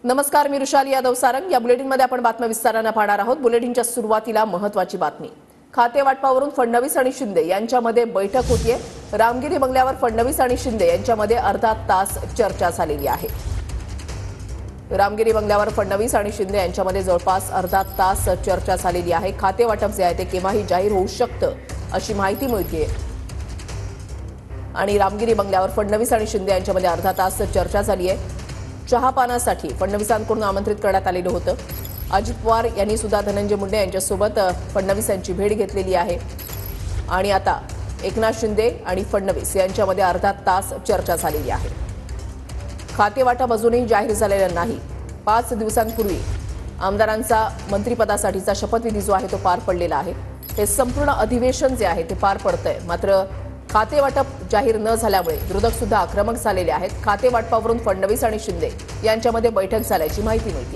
नमस्कार, मी रुशाली यादव सारंग। या बुलेटिनमध्ये आपण बातम्या विस्ताराने पाहणार आहोत। बुलेटिनच्या सुरुवातीला महत्त्वाची बातमी। खाते वाटपावरून फडणवीस आणि शिंदे यांच्यामध्ये बैठक होतीये। रामगिरी बंगल्यावर फडणवीस आणि शिंदे यांच्यामध्ये अर्धा तास चर्चा झालेली आहे। रामगिरी बंगल्यावर फडणवीस आणि शिंदे यांच्यामध्ये जवळपास अर्धा तास चर्चा झालेली आहे। खाते वाटप जे आहे ते केव्हाही जाहीर होऊ शकतं अशी माहिती मिळतेय आणि रामगिरी बंगल्यावर फडणवीस आणि शिंदे यांच्यामध्ये अर्धा तास चर्चा झाली आहे। चहापानासाठी फडणवीसांकडून आमंत्रित करण्यात आलेलं होतं। अजित पवार यांनी सुद्धा धनंजय मुंडे यांच्यासोबत फडणवीस यांची भेट घेतलेली आहे आणि आता एकनाथ शिंदे आणि फडणवीस यांच्यामध्ये अर्धा तास चर्चा झालेली आहे। खाते वाटप अजूनही जाहीर झालेलं नाही। 5 दिवसांपूर्वी आमदारांचा मंत्रिपदासाठीचा शपथविधी जो आहे तो पार पडलेला आहे। हे संपूर्ण अधिवेशन जे आहे ते पार पडतंय, मात्र खाते वाटप जाहीर न झाल्यामुळे विरोधक सुद्धा आक्रमक झालेले आहेत। खाते वाटपावरून फडणवीस आणि शिंदे यांच्यामध्ये बैठक झाल्याची माहिती मिळते।